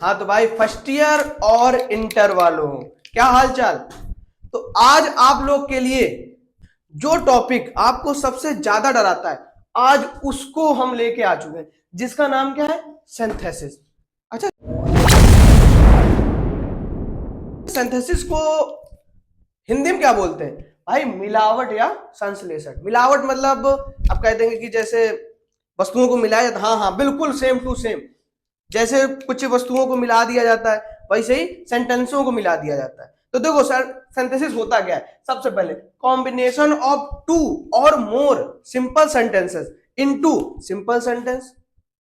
हाँ तो भाई फर्स्ट ईयर और इंटर वालों, क्या हाल चाल। तो आज आप लोग के लिए जो टॉपिक आपको सबसे ज्यादा डराता है, आज उसको हम लेके आ चुके हैं, जिसका नाम क्या है, सिंथेसिस। अच्छा, सिंथेसिस को हिंदी में क्या बोलते हैं भाई? मिलावट या संश्लेषण। मिलावट मतलब आप कहते हैं कि जैसे वस्तुओं को मिलाया जाता है, हाँ हाँ बिल्कुल सेम टू सेम। जैसे कुछ वस्तुओं को मिला दिया जाता है, वैसे ही सेंटेंसों को मिला दिया जाता है। तो देखो सर, सिंथेसिस होता क्या है? सबसे पहले कॉम्बिनेशन ऑफ टू और more simple sentences into simple sentence,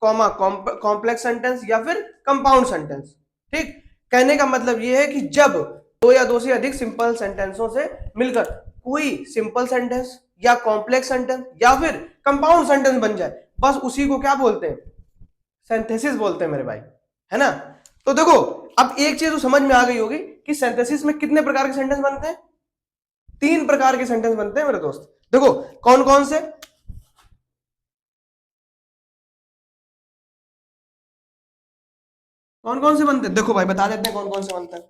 comma complex sentence या फिर कंपाउंड सेंटेंस। ठीक, कहने का मतलब यह है कि जब दो या दो से अधिक सिंपल सेंटेंसों से मिलकर कोई सिंपल सेंटेंस या कॉम्प्लेक्स सेंटेंस या फिर कंपाउंड सेंटेंस बन जाए, बस उसी को क्या बोलते हैं? सिंथेसिस बोलते हैं मेरे भाई, है ना। तो देखो, अब एक चीज तो समझ में आ गई होगी कि सिंथेसिस में कितने प्रकार के सेंटेंस बनते हैं। 3 प्रकार के सेंटेंस बनते हैं मेरे दोस्त। देखो कौन कौन से, कौन कौन से बनते हैं, देखो भाई बता देते हैं कौन कौन से बनते हैं।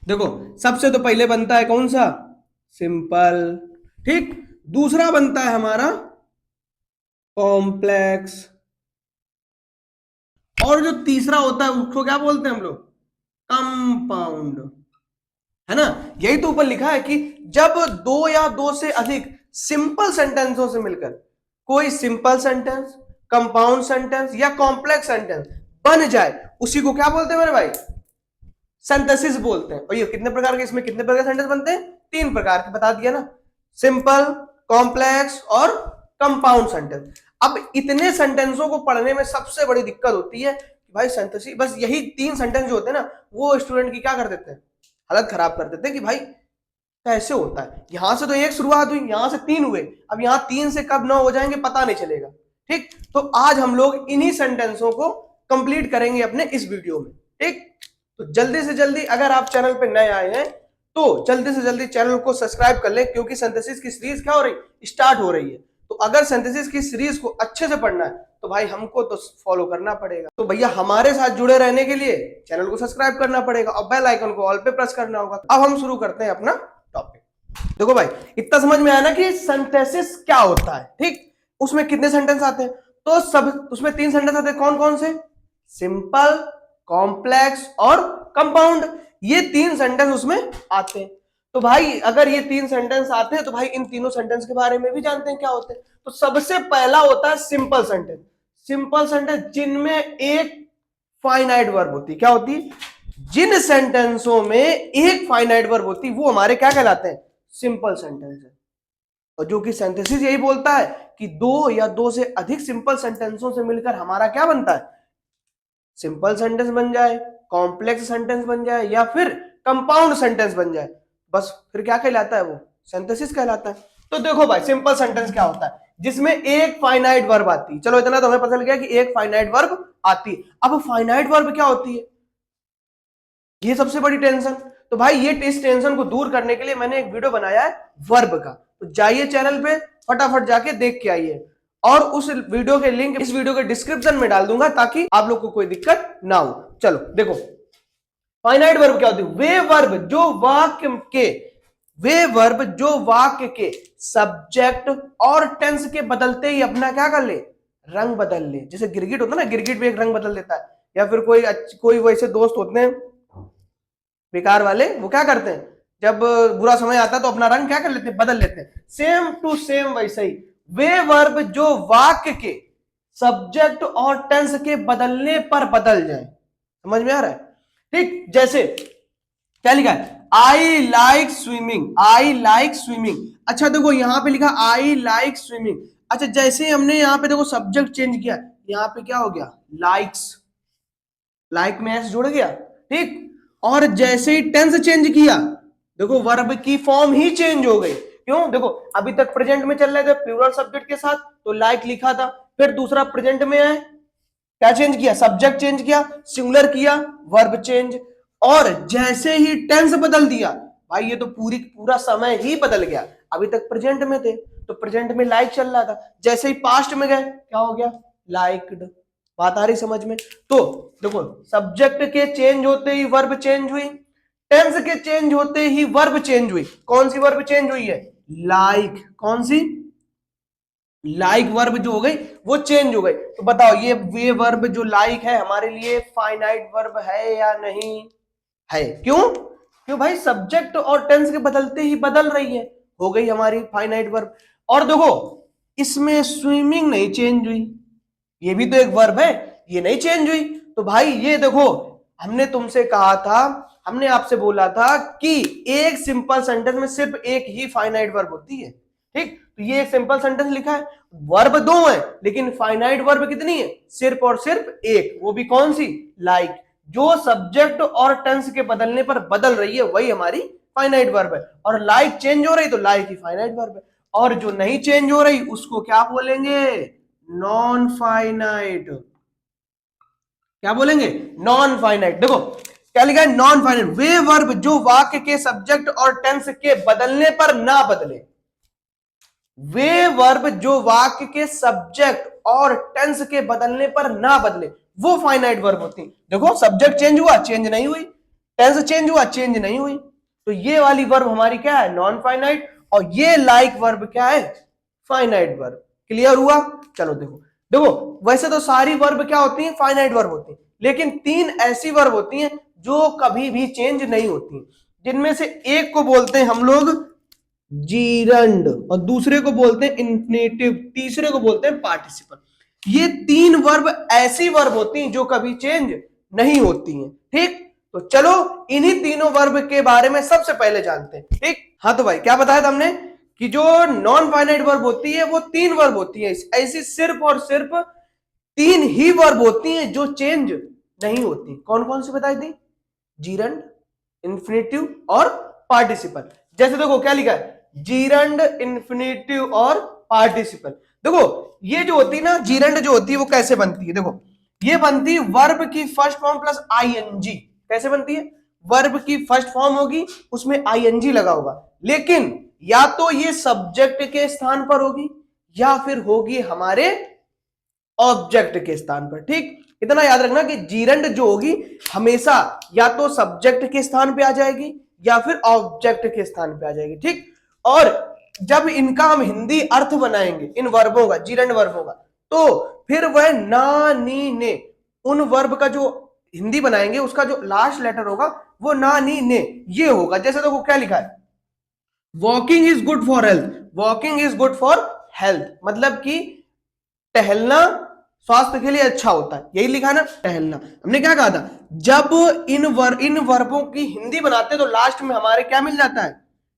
देखो सबसे तो पहले बनता है कौन सा? सिंपल। ठीक, दूसरा बनता है हमारा कॉम्प्लेक्स, और जो तीसरा होता है उसको क्या बोलते हैं हम लोग? कंपाउंड, है ना। यही तो ऊपर लिखा है कि जब दो या दो से अधिक सिंपल सेंटेंसों से मिलकर कोई सिंपल सेंटेंस, कंपाउंड सेंटेंस या कॉम्प्लेक्स सेंटेंस बन जाए, उसी को क्या बोलते हैं मेरे भाई? सिंथेसिस बोलते हैं। और ये कितने प्रकार के, इसमें कितने प्रकार के सेंटेंस बनते हैं? 3 प्रकार के, बता दिया ना, सिंपल, कॉम्प्लेक्स और कंपाउंड सेंटेंस। अब इतने सेंटेंसों को पढ़ने में सबसे बड़ी दिक्कत होती है कि भाई सिंथेसिस, बस यही 3 सेंटेंस जो होते हैं ना, वो स्टूडेंट की क्या कर देते हैं, हालत खराब कर देते हैं कि भाई कैसे होता है। यहां से तो एक शुरुआत हुई, यहां से 3 हुए, अब यहां 3 से कब 9 हो जाएंगे पता नहीं चलेगा। ठीक, तो आज हम लोग इन्हीं सेंटेंसों को कंप्लीट करेंगे अपने इस वीडियो में। ठीक, तो जल्दी से जल्दी, अगर आप चैनल पे नए आए हैं तो जल्दी से जल्दी चैनल को सब्सक्राइब कर ले, क्योंकि सिंथेसिस की सीरीज क्या हो रही, स्टार्ट हो रही है। तो अगर सिंथेसिस की सीरीज को अच्छे से पढ़ना है तो भाई हमको तो फॉलो करना पड़ेगा। तो भैया हमारे साथ जुड़े रहने के लिए चैनल को सब्सक्राइब करना पड़ेगा और बेल आइकन को ऑल पे प्रेस करना होगा। अब हम शुरू करते हैं अपना टॉपिक। देखो भाई, इतना समझ में आया ना कि सिंथेसिस क्या होता है। ठीक, उसमें कितने सेंटेंस आते हैं? तो सब उसमें 3 सेंटेंस आते हैं। कौन कौन से? सिंपल, कॉम्प्लेक्स और कंपाउंड। ये 3 सेंटेंस उसमें आते हैं। तो भाई अगर ये 3 सेंटेंस आते हैं तो भाई इन तीनों सेंटेंस के बारे में भी जानते हैं क्या होते हैं। तो सबसे पहला होता है सिंपल सेंटेंस। सिंपल सेंटेंस जिनमें एक फाइनाइट वर्ब होती है। क्या होती है? जिन सेंटेंसों में एक फाइनाइट वर्ब होती है वो हमारे क्या कहलाते हैं? सिंपल सेंटेंस है। और जो कि सिंथेसिस यही बोलता है कि दो या दो से अधिक सिंपल सेंटेंसों से मिलकर हमारा क्या बनता है? सिंपल सेंटेंस बन जाए, कॉम्प्लेक्स सेंटेंस बन जाए या फिर कंपाउंड सेंटेंस बन जाए, बस फिर क्या कहलाता है? वो सिंथेसिस कहलाता है। तो देखो भाई, सिंपल सेंटेंस क्या होता है? जिसमें एक फाइनाइट वर्ब आती है। चलो इतना तो हमें पता चल गया कि एक फाइनाइट वर्ब आती है। अब फाइनाइट वर्ब क्या होती है, ये सबसे बड़ी टेंशन। तो भाई ये इस टेंशन को दूर करने के लिए मैंने एक वीडियो बनाया है वर्ब का, तो जाइए चैनल पे फटाफट जाके देख के आइए, और उस वीडियो के लिंक इस वीडियो के डिस्क्रिप्शन में डाल दूंगा ताकि आप लोग को कोई दिक्कत ना हो। चलो देखो, फाइनाइट वर्ब क्या होती है? वे वर्ब जो वाक्य के सब्जेक्ट और टेंस के बदलते ही अपना क्या कर ले, रंग बदल ले। जैसे गिरगिट होता है ना, गिरगिट भी एक रंग बदल देता है। या फिर कोई वैसे दोस्त होते हैं बेकार वाले, वो क्या करते हैं, जब बुरा समय आता है तो अपना रंग क्या कर लेते हैं, बदल लेते हैं। सेम टू सेम वैसे ही वे वर्ब जो वाक्य के सब्जेक्ट और टेंस के बदलने पर बदल जाए। समझ में आ रहा है? ठीक, जैसे क्या लिखा है, I like swimming, I like swimming. अच्छा देखो यहां पे लिखा आई लाइक स्विमिंग। अच्छा जैसे ही हमने यहां पे देखो सब्जेक्ट चेंज किया, यहां पे क्या हो गया, लाइक्स, लाइक में एस जुड़ गया। ठीक, और जैसे ही टेंस चेंज किया, देखो वर्ब की फॉर्म ही चेंज हो गई। क्यों? देखो अभी तक प्रेजेंट में चल रहे थे प्लूरल सब्जेक्ट के साथ, तो लाइक लिखा था, फिर दूसरा प्रेजेंट में आए, क्या चेंज किया, सब्जेक्ट चेंज किया, सिंगुलर किया, वर्ब चेंज, और जैसे ही टेंस बदल दिया, भाई ये तो पूरा समय ही बदल गया। अभी तक प्रेजेंट में थे तो प्रेजेंट में लाइक चल रहा था, जैसे ही पास्ट में गए क्या हो गया, लाइक्ड। बात आ रही समझ में? तो देखो, सब्जेक्ट के चेंज होते ही वर्ब चेंज हुई, टेंस के चेंज होते ही वर्ब चेंज हुई। कौन सी वर्ब चेंज हुई है? लाइक। कौन सी? लाइक वर्ब जो हो गई वो चेंज हो गई। तो बताओ ये वर्ब जो लाइक है हमारे लिए फाइनाइट वर्ब है या नहीं है? क्यों? क्यों भाई? सब्जेक्ट और टेंस के बदलते ही बदल रही है, हो गई हमारी फाइनाइट वर्ब। और देखो, इसमें स्विमिंग नहीं चेंज हुई, ये भी तो एक वर्ब है, ये नहीं चेंज हुई। तो भाई ये देखो, हमने तुमसे कहा था, हमने आपसे बोला था कि एक सिंपल सेंटेंस में सिर्फ एक ही फाइनाइट वर्ब होती है। ठीक, तो ये एक सिंपल सेंटेंस लिखा है, वर्ब दो है लेकिन फाइनाइट वर्ब कितनी है? सिर्फ और सिर्फ एक, वो भी कौन सी? लाइक। जो सब्जेक्ट और टेंस के बदलने पर बदल रही है वही हमारी फाइनाइट वर्ब है। और लाइक चेंज हो रही तो लाइक ही फाइनाइट वर्ब है, और जो नहीं चेंज हो रही उसको क्या बोलेंगे? Non finite. क्या बोलेंगे? Non finite. देखो क्या लिखा है? नॉन फाइनाइट वे वर्ब जो वाक्य के सब्जेक्ट और टेंस के बदलने पर ना बदले। वे वर्ब जो वाक्य के सब्जेक्ट और टेंस के बदलने पर ना बदले वो फाइनाइट वर्ब होती है। देखो, सब्जेक्ट चेंज हुआ, चेंज नहीं हुई, टेंस चेंज हुआ, चेंज नहीं हुई, तो ये वाली वर्ब हमारी क्या है? Non finite. और ये लाइक वर्ब क्या है? Finite verb. क्लियर हुआ? चलो देखो, देखो वैसे तो सारी वर्ब क्या होती है? फाइनाइट वर्ब होती है, लेकिन तीन ऐसी वर्ब होती हैं जो कभी भी चेंज नहीं होती, जिनमें से एक को बोलते हैं हम लोग जीरंड, और दूसरे को बोलते हैं इन्फिनेटिव, तीसरे को बोलते हैं पार्टिसिपल। ये तीन वर्ब ऐसी वर्ब होती हैं जो कभी चेंज नहीं होती हैं। ठीक, तो चलो इन्हीं तीनों वर्ब के बारे में सबसे पहले जानते हैं। ठीक, हाँ तो भाई क्या बताया था हमने कि जो नॉन फाइनाइट वर्ब होती है वो तीन वर्ब होती है, ऐसी सिर्फ और सिर्फ तीन ही वर्ब होती हैं जो चेंज नहीं होती। कौन कौन सी बताई थी? जीरंड, इन्फिनेटिव और पार्टिसिपल। जैसे देखो क्या लिखा है? जीरंड, इन्फिनेटिव और पार्टिसिपल। देखो ये जो होती है ना, जीरंड जो होती है वो कैसे बनती है? देखो ये बनती है वर्ब की फर्स्ट फॉर्म प्लस आईएनजी। कैसे बनती है? वर्ब की फर्स्ट फॉर्म होगी, उसमें आईएनजी लगा होगा, लेकिन या तो ये सब्जेक्ट के स्थान पर होगी या फिर होगी हमारे ऑब्जेक्ट के स्थान पर। ठीक, इतना याद रखना कि जीरंड जो होगी हमेशा या तो सब्जेक्ट के स्थान पे आ जाएगी या फिर ऑब्जेक्ट के स्थान पे आ जाएगी। ठीक, और जब इनका हम हिंदी अर्थ बनाएंगे इन वर्बों का, जीरंड वर्बों का, तो फिर वह ना, नी, ने, उन वर्ब का जो हिंदी बनाएंगे उसका जो लास्ट लेटर होगा वो ना, नी, ने ये होगा। जैसे देखो क्या लिखा है? Walking is good for health. Walking is good for health मतलब कि टहलना स्वास्थ्य के लिए अच्छा होता है, यही लिखा ना, टहलना। हमने क्या कहा था? जब इन वर्बों की हिंदी बनाते तो लास्ट में हमारे क्या मिल जाता है?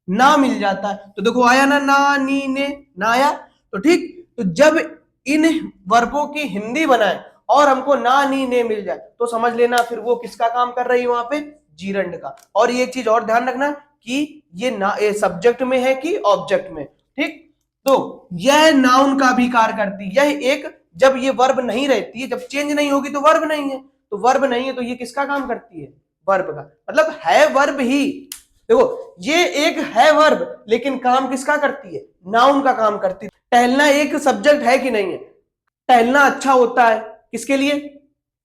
ना मिल जाता है। तो देखो आया ना, ना, नी, ने, ना आया। तो ठीक, तो जब इन वर्बों की हिंदी बनाए और हमको ना, नी, ने मिल जाए तो समझ लेना फिर वो किसका काम कर रही है वहां पे? जीरंड का। और ये चीज और ध्यान रखना कि ये ना सब्जेक्ट में है कि ऑब्जेक्ट में। ठीक, तो यह नाउन का भी कार्य करती है। यह एक, जब ये वर्ब नहीं रहती है, जब चेंज नहीं होगी तो वर्ब नहीं है, तो वर्ब नहीं है तो ये किसका काम करती है? वर्ब का। मतलब है वर्ब ही। देखो ये एक है वर्ब लेकिन काम किसका करती है? नाउन का काम करती है। टहलना एक सब्जेक्ट है कि नहीं है? टहलना अच्छा होता है किसके लिए?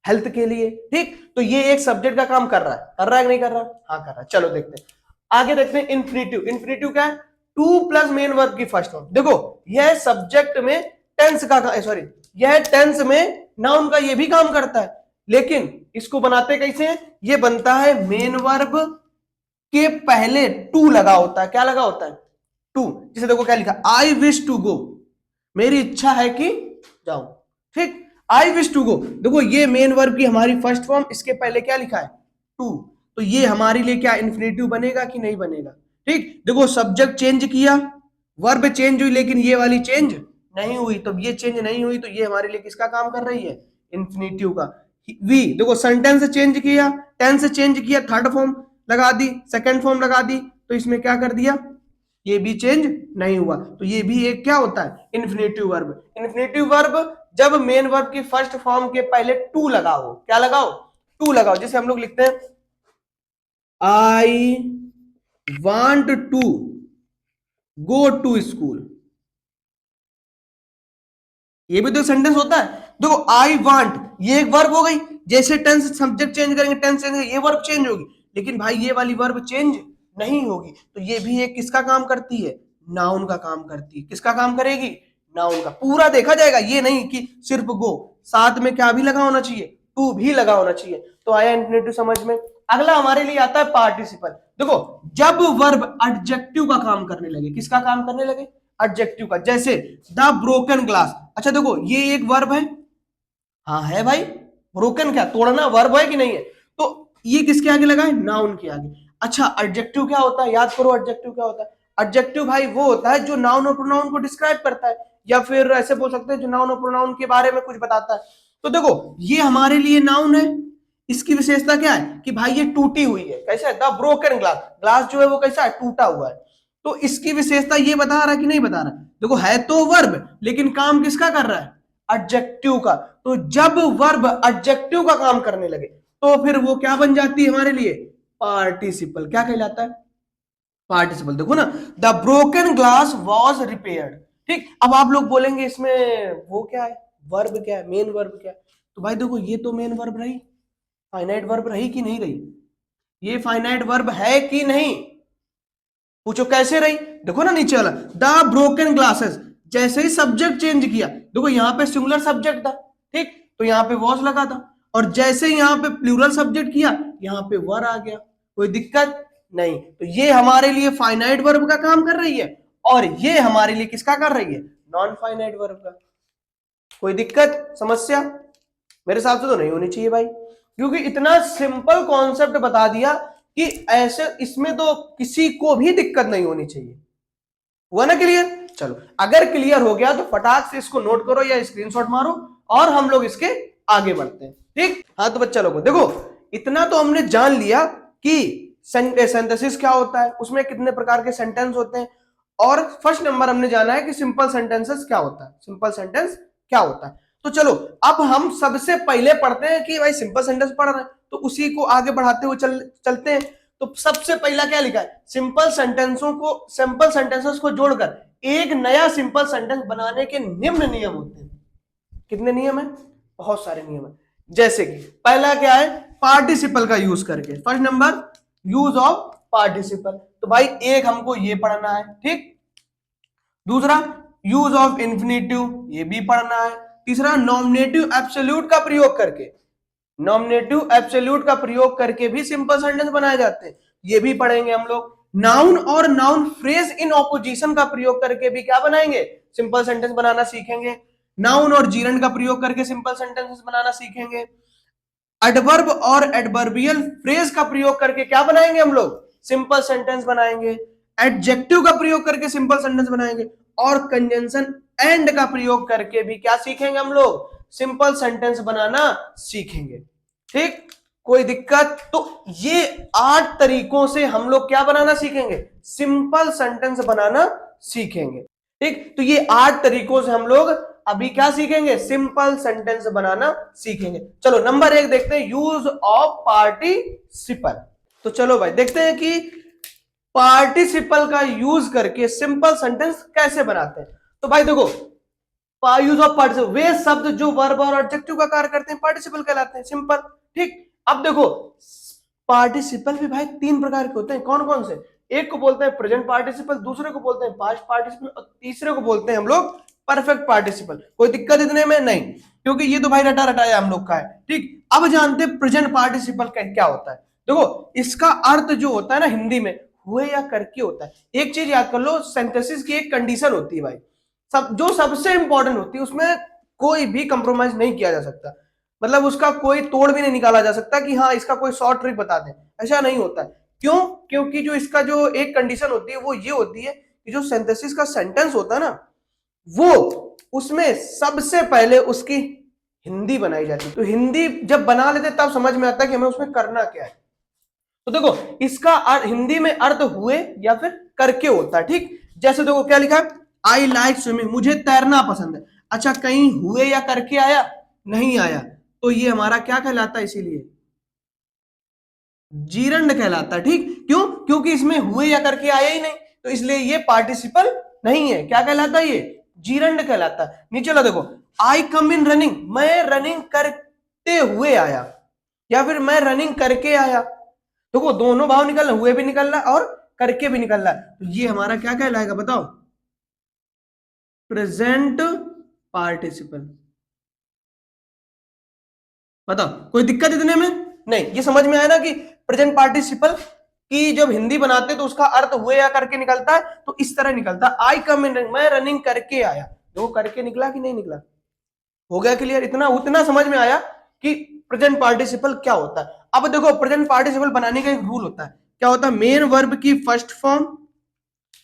हेल्थ के लिए। ठीक, तो ये एक सब्जेक्ट का काम कर रहा है, कर रहा है कि नहीं कर रहा? हाँ कर रहा है। चलो देखते हैं आगे, देखते हैं इन्फिनेटिव। इन्फिनेटिव क्या है? टू प्लस मेन वर्ब की फर्स्ट फॉर्म। देखो यह सब्जेक्ट में टेंस का, सॉरी, यह टेंस में नाउन का ये भी काम करता है, लेकिन इसको बनाते कैसे हैं? ये बनता है मेन वर्ब के पहले टू लगा होता है। क्या लगा होता है? टू। जैसे देखो क्या लिखा? आई विश टू गो, मेरी इच्छा है कि जाऊं। ठीक, आई विश टू गो। देखो ये मेन वर्ब की हमारी फर्स्ट फॉर्म, इसके पहले क्या लिखा है? टू। तो ये हमारे लिए क्या इन्फिनेटिव बनेगा कि नहीं बनेगा? ठीक, देखो सब्जेक्ट चेंज किया, वर्ब चेंज हुई, लेकिन ये वाली चेंज नहीं हुई। तो ये चेंज नहीं हुई तो ये हमारे लिए किसका काम कर रही है? इन्फिनेटिव का। वी, देखो सेंटेंस चेंज किया, टेंस चेंज किया, थर्ड फॉर्म लगा दी, सेकंड फॉर्म लगा दी, तो इसमें क्या कर दिया? ये भी चेंज नहीं हुआ, तो ये भी एक क्या होता है? Infinitive verb. इन्फिनेटिव वर्ब जब मेन वर्ब की फर्स्ट फॉर्म के पहले टू लगाओ। क्या लगाओ? टू लगाओ। जैसे हम लोग लिखते हैं I want to go to school, ये भी तो सेंटेंस होता है। देखो आई वांट ये एक वर्ब हो गई, जैसे टेंस सब्जेक्ट चेंज करेंगे टेंस चेंज ये वर्ब चेंज होगी, लेकिन भाई ये वाली वर्ब चेंज नहीं होगी, तो ये भी एक किसका काम करती है, नाउन का काम करती है। किसका काम करेगी, नाउन का। पूरा देखा जाएगा, ये नहीं कि सिर्फ गो, साथ में क्या भी लगा होना चाहिए, टू भी लगा होना चाहिए। तो आया इंफिनिटिव समझ में। अगला हमारे लिए आता है पार्टिसिपल। देखो जब वर्ब एडजेक्टिव का काम करने लगे, किसका काम करने लगे, एडजेक्टिव का। जैसे द ब्रोकन ग्लास, अच्छा देखो ये एक वर्ब है, हाँ है भाई, ब्रोकन क्या तोड़ना वर्ब है कि नहीं है, तो ये किसके आगे लगा है, नाउन के आगे। अच्छा एडजेक्टिव क्या होता है, याद करो एडजेक्टिव क्या होता है। एडजेक्टिव भाई वो होता है जो नाउन और प्रोनाउन को डिस्क्राइब करता है, या फिर ऐसे बोल सकते हैं जो नाउन और प्रोनाउन के बारे में कुछ बताता है। तो देखो ये हमारे लिए नाउन है, इसकी विशेषता क्या है कि भाई ये टूटी हुई है, कैसा है, द ब्रोकन ग्लास, ग्लास जो है वो कैसा है, टूटा हुआ है। तो इसकी विशेषता ये बता रहा है कि नहीं बता रहा, देखो है तो वर्ब लेकिन काम किसका कर रहा है, एडजेक्टिव का। तो जब वर्ब एडजेक्टिव का काम करने लगे तो फिर वो क्या बन जाती है हमारे लिए, पार्टिसिपल। क्या कहलाता है, पार्टिसिपल। देखो ना, the broken glass was repaired. ठीक, अब आप लोग बोलेंगे इसमें वो क्या है, वर्ब क्या है, मेन वर्ब क्या है। तो भाई देखो ये तो मेन वर्ब रही, फाइनाइट वर्ब रही कि नहीं रही, ये फाइनाइट वर्ब है कि नहीं, पूछो कैसे रही। देखो ना नीचे वाला द ब्रोकन ग्लासेस, जैसे ही सब्जेक्ट चेंज किया, देखो यहाँ पे सिंगुलर सब्जेक्ट था, ठीक, तो यहाँ पे वॉज लगा था, और जैसे ही यहाँ पे प्लूरल सब्जेक्ट किया यहाँ पे वर आ गया, कोई दिक्कत नहीं। तो ये हमारे लिए फाइनाइट वर्ब का काम कर रही है, और ये हमारे लिए किसका कर रही है, नॉन फाइनाइट वर्ब का। कोई दिक्कत समस्या मेरे हिसाब से तो नहीं होनी चाहिए भाई, क्योंकि इतना सिंपल कॉन्सेप्ट बता दिया कि ऐसे इसमें तो किसी को भी दिक्कत नहीं होनी चाहिए। हुआ ना क्लियर। चलो अगर क्लियर हो गया तो फटाक से इसको नोट करो या स्क्रीनशॉट मारो और हम लोग इसके आगे बढ़ते हैं। ठीक, हाँ तो बच्चा लोगों देखो इतना तो हमने जान लिया कि सिंथेसिस क्या होता है, उसमें कितने प्रकार के सेंटेंस होते हैं, और फर्स्ट नंबर हमने जाना है कि सिंपल सेंटेंसेस क्या होता है, सिंपल सेंटेंस क्या होता है। तो चलो अब हम सबसे पहले पढ़ते हैं कि भाई सिंपल सेंटेंस पढ़ रहे हैं तो उसी को आगे बढ़ाते हुए चलते हैं। तो सबसे पहला क्या लिखा है, सिंपल सेंटेंसेस को जोड़कर एक नया सिंपल सेंटेंस बनाने के निम्न नियम होते हैं। कितने नियम है, बहुत सारे नियम है। जैसे कि पहला क्या है, पार्टिसिपल का यूज करके, first number use of participle. तो भाई एक हमको ये पढ़ना है, ठीक। दूसरा यूज ऑफ इंफिनिटिव, ये भी पढ़ना है। तीसरा नॉमिनेटिव एब्सोल्यूट का प्रयोग करके, नॉमिनेटिव एब्सोल्यूट का प्रयोग करके भी सिंपल सेंटेंस बनाए जाते हैं, ये भी पढ़ेंगे हम लोग। नाउन और नाउन फ्रेज इन ऑपोजिशन का प्रयोग करके भी क्या बनाएंगे, सिंपल सेंटेंस बनाना सीखेंगे। नाउन और जीरंड का प्रयोग करके सिंपल सेंटेंसेस बनाना सीखेंगे। एडवर्ब और एडवर्बियल फ्रेज का प्रयोग करके क्या बनाएंगे हम लोग, सिंपल सेंटेंस बनाएंगे। एडजेक्टिव का प्रयोग करके सिंपल सेंटेंस बनाएंगे, और कंजंक्शन एंड का प्रयोग करके भी क्या सीखेंगे हम लोग, सिंपल सेंटेंस बनाना सीखेंगे। ठीक, कोई दिक्कत। तो ये 8 तरीकों से हम लोग क्या बनाना सीखेंगे, सिंपल सेंटेंस बनाना सीखेंगे। ठीक, तो ये 8 तरीकों से हम लोग अभी क्या सीखेंगे, सिंपल सेंटेंस बनाना सीखेंगे। चलो नंबर 1 देखते हैं, यूज ऑफ पार्टिसिपल। तो चलो भाई देखते हैं कि पार्टिसिपल का यूज करके सिंपल सेंटेंस कैसे बनाते हैं। तो भाई देखो यूज ऑफ पार्टिसिपल, वे शब्द जो वर्ब और एडजेक्टिव का कार्य करते हैं पार्टिसिपल कहलाते हैं, सिंपल। ठीक, अब देखो पार्टिसिपल भी भाई 3 प्रकार के होते हैं, कौन कौन से, एक को बोलते हैं प्रेजेंट पार्टिसिपल, दूसरे को बोलते हैं पास्ट पार्टिसिपल, और तीसरे को बोलते हैं हम लोग परफेक्ट पार्टिसिपल। कोई दिक्कत इतने में नहीं, क्योंकि ये तो भाई रटा रटाया हम लोग का है। ठीक, अब जानते हैं प्रेजेंट पार्टिसिपल क्या होता है। देखो इसका अर्थ जो होता है ना हिंदी में हुए या करके होता है। एक चीज याद कर लो, सिंथेसिस की एक कंडीशन होती है भाई, जो सबसे इंपॉर्टेंट होती है, उसमें कोई भी कंप्रोमाइज नहीं किया जा सकता, मतलब उसका कोई तोड़ भी नहीं निकाला जा सकता कि हाँ इसका कोई शॉर्ट ट्रिक बता दें, ऐसा नहीं होता है। क्यों, क्योंकि जो इसका जो एक कंडीशन होती है वो ये होती है कि जो सिंथेसिस का सेंटेंस होता है ना, वो उसमें सबसे पहले उसकी हिंदी बनाई जाती है। तो हिंदी जब बना लेते तब समझ में आता है कि हमें उसमें करना क्या है। तो देखो इसका हिंदी में अर्थ हुए या फिर करके होता है। ठीक, जैसे देखो क्या लिखा है, आई लाइक स्विमिंग, मुझे तैरना पसंद है। अच्छा कहीं हुए या करके आया, नहीं आया, तो ये हमारा क्या कहलाता है, इसीलिए जीरंड कहलाता है। ठीक, क्यों, क्योंकि इसमें हुए या करके आया ही नहीं, तो इसलिए ये पार्टिसिपल नहीं है, क्या कहलाता है, ये जीरंड कहलाता है। नीचे लो देखो, आई कम इन रनिंग, मैं रनिंग करते हुए आया, या फिर मैं रनिंग करके आया। देखो दोनों भाव निकल रहे, हुए भी निकल रहा है और करके भी निकल रहा है, तो ये हमारा क्या कहलाएगा बताओ? Present participle. बताओ कोई दिक्कत इतने में? नहीं, ये समझ में आया ना कि प्रेजेंट पार्टिसिपल की जब हिंदी बनाते तो उसका अर्थ हुए या करके निकलता है, तो इस तरह निकलता है, आई कम इन रनिंग, मैं रनिंग करके आया। वो करके निकला कि नहीं निकला? हो गया क्लियर? इतना उतना समझ में आया कि प्रेजेंट पार्टिसिपल क्या होता है। अब देखो प्रेजेंट पार्टिसिपल बनाने का एक रूल होता है, क्या होता है? मेन वर्ब की फर्स्ट फॉर्म,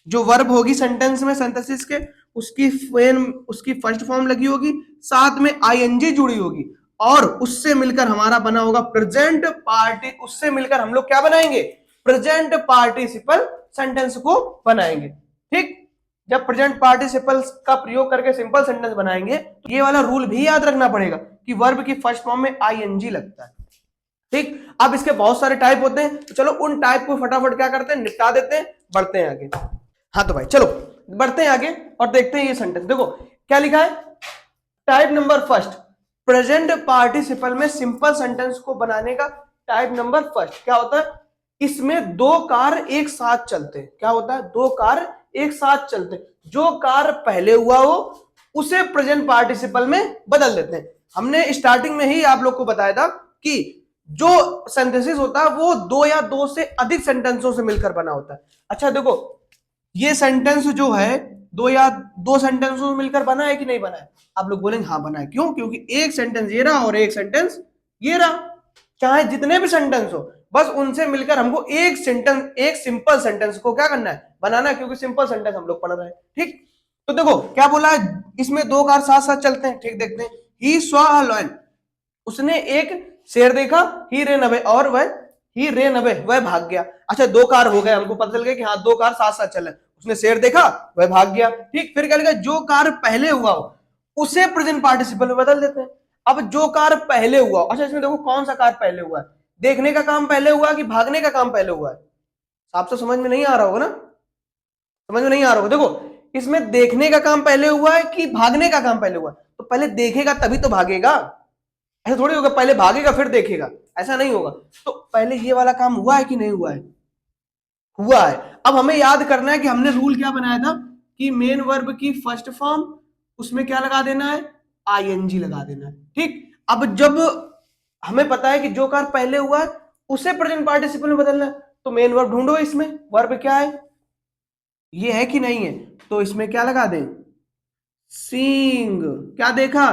जो वर्ब होगी सेंटेंस में, सिंथेसिस के, उसकी फर्स्ट फॉर्म लगी होगी, साथ में आईएनजी जुड़ी होगी, और उससे मिलकर हमारा बना होगा प्रेजेंट पार्टी, उससे मिलकर हम लोग क्या बनाएंगे? प्रेजेंट पार्टिसिपल सेंटेंस को बनाएंगे। ठीक, जब प्रेजेंट पार्टिसिपल का प्रयोग करके सिंपल सेंटेंस बनाएंगे तो ये वाला रूल भी याद रखना पड़ेगा कि वर्ब की फर्स्ट फॉर्म में आईएनजी लगता है। ठीक, अब इसके बहुत सारे टाइप होते हैं, तो चलो उन टाइप को फटाफट क्या करते हैं, निपटा देते हैं, बढ़ते हैं आगे। हाँ तो भाई चलो बढ़ते हैं आगे और देखते हैं ये सेंटेंस। देखो क्या लिखा है, type number first, present participle में सिंपल सेंटेंस को बनाने का टाइप नंबर फर्स्ट क्या होता है? इसमें दो कार्य एक साथ चलते हैं। क्या होता है? दो कार्य एक साथ चलते हैं, जो कार्य पहले हुआ हो उसे प्रेजेंट पार्टिसिपल में बदल देते हैं। हमने स्टार्टिंग में ही आप लोग को बताया था कि जो सिंथेसिस होता है वो दो या दो से अधिक सेंटेंसों से मिलकर बना होता है। अच्छा देखो, ये सेंटेंस जो है दो या दो सेंटेंसों से मिलकर बना है कि नहीं बना है? आप लोग बोलेंगे हाँ बना है। क्यों? क्योंकि एक सेंटेंस ये रहा और एक सेंटेंस ये रहा, चाहे जितने भी सेंटेंस हो, बस उनसे मिलकर हमको एक सेंटेंस, एक सिंपल सेंटेंस को क्या करना है? बनाना है, क्योंकि सिंपल सेंटेंस हम लोग पढ़ रहे हैं। ठीक, तो देखो क्या बोला है, इसमें दो कार साथ साथ चलते हैं। ठीक, देखते हैं, ही सॉ अ लायन, उसने एक शेर देखा, ही रेन अवे, और वह भाग गया। अच्छा दो कार हो गए, हमको पता चल गया कि हाँ दो कार साथ साथ चले, उसने शेर देखा वह भाग गया। ठीक, फिर क्या लिखा, जो कार पहले हुआ हो उसे प्रेजेंट पार्टिसिपल में बदल देते हैं। अब जो कार पहले हुआ, अच्छा इसमें देखो कौन सा कार पहले हुआ है, देखने का काम पहले हुआ कि भागने का काम पहले हुआ है? आपसे समझ में नहीं आ रहा होगा ना, समझ में नहीं आ रहा होगा। देखो इसमें देखने का काम पहले हुआ है कि भागने का काम पहले हुआ है? तो पहले देखेगा तभी तो भागेगा, ऐसा थोड़ी होगा पहले भागेगा फिर देखेगा, ऐसा नहीं होगा। तो पहले ये वाला काम हुआ है कि नहीं हुआ है? हुआ है। अब हमें याद करना है कि हमने रूल क्या बनाया था कि मेन वर्ब की फर्स्ट फॉर्म, उसमें क्या लगा देना है? आईएनजी लगा देना है। ठीक, अब जब हमें पता है कि जो कार्य पहले हुआ है उसे प्रेजेंट पार्टिसिपल में बदलना है, तो मेन वर्ब ढूंढो, इसमें वर्ब क्या है, ये है कि नहीं है? तो इसमें क्या लगा दें? सींग, क्या देखा?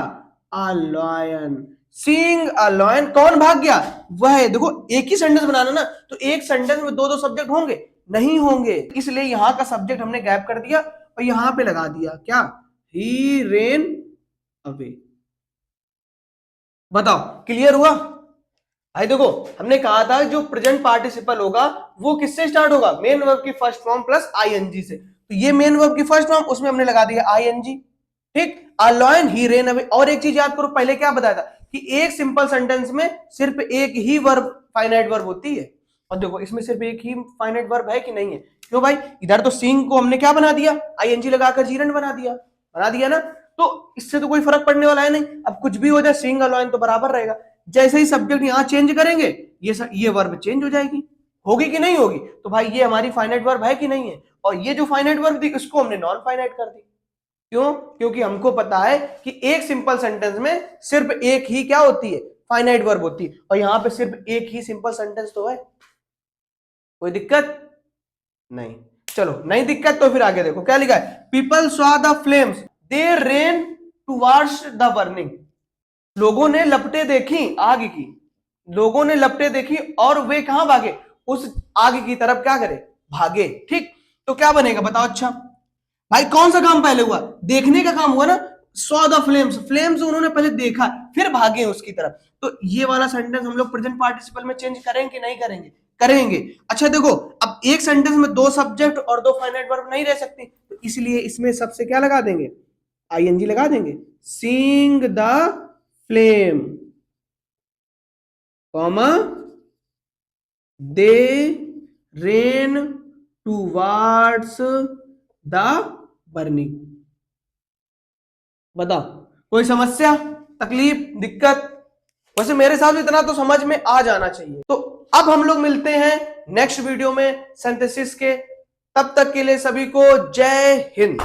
A lion, seeing a lion, कौन भाग गया? वह। देखो एक ही सेंटेंस बनाना ना, तो एक सेंटेंस में दो दो सब्जेक्ट होंगे? नहीं होंगे, इसलिए यहां का सब्जेक्ट हमने गैप कर दिया और यहां पे लगा दिया क्या? ही रेन अवे। बताओ क्लियर हुआ? भाई देखो हमने कहा था जो प्रेजेंट पार्टिसिपल होगा वो किससे स्टार्ट होगा? मेन वर्ब की फर्स्ट फॉर्म प्लस आईएनजी से। तो ये मेन वर्ब की फर्स्ट फॉर्म, उसमें हमने लगा दिया आईएनजी। ठीक, a lion he rain away. और एक चीज याद करो, पहले क्या बताया था कि एक सिंपल सेंटेंस में सिर्फ एक ही वर्ब, फाइनाइट वर्ब होती है, और देखो इसमें सिर्फ एक ही फाइनाइट वर्ब है कि नहीं है? क्यों भाई, इधर तो सीइंग को हमने क्या बना दिया? आईएनजी लगाकर जीरेंट बना दिया ना, तो इससे तो कोई फर्क पड़ने वाला है नहीं। अब कुछ भी हो जाए सीइंग अ लॉयन तो बराबर रहेगा। जैसे ही सब्जेक्ट यहां चेंज करेंगे ये वर्ब चेंज हो जाएगी, होगी कि नहीं होगी? तो भाई ये हमारी फाइनाइट वर्ब है कि नहीं है? और ये जो फाइनाइट वर्ब थी इसको हमने नॉन फाइनाइट कर दी। क्यों? क्योंकि हमको पता है कि एक सिंपल सेंटेंस में सिर्फ एक ही क्या होती है? फाइनाइट वर्ब होती है, और यहां पे सिर्फ एक ही सिंपल सेंटेंस तो है। कोई दिक्कत नहीं? चलो नहीं दिक्कत तो फिर आगे देखो क्या लिखा है, people saw the flames they rain towards the burning. लोगों ने लपटें देखी आग की, लोगों ने लपटें देखी और वे कहां भागे? उस आग की तरफ क्या करे? भागे। ठीक, तो क्या बनेगा बताओ? अच्छा भाई कौन सा काम पहले हुआ? देखने का काम हुआ ना, सॉ द फ्लेम्स, फ्लेम्स उन्होंने पहले देखा फिर भागे उसकी तरफ। तो ये वाला सेंटेंस हम लोग प्रेजेंट पार्टिसिपल में चेंज करेंगे कि नहीं करेंगे? करेंगे। अच्छा देखो, अब एक सेंटेंस में दो सब्जेक्ट और दो फाइनाइट वर्ब नहीं रह सकती, तो इसलिए इसमें सबसे क्या लगा देंगे? आईएनजी लगा देंगे। Seeing the flame, comma they rain towards the burning. बताओ कोई समस्या, तकलीफ, दिक्कत? वैसे मेरे हिसाब से इतना तो समझ में आ जाना चाहिए। तो अब हम लोग मिलते हैं नेक्स्ट वीडियो में सिंथेसिस के। तब तक के लिए सभी को जय हिंद।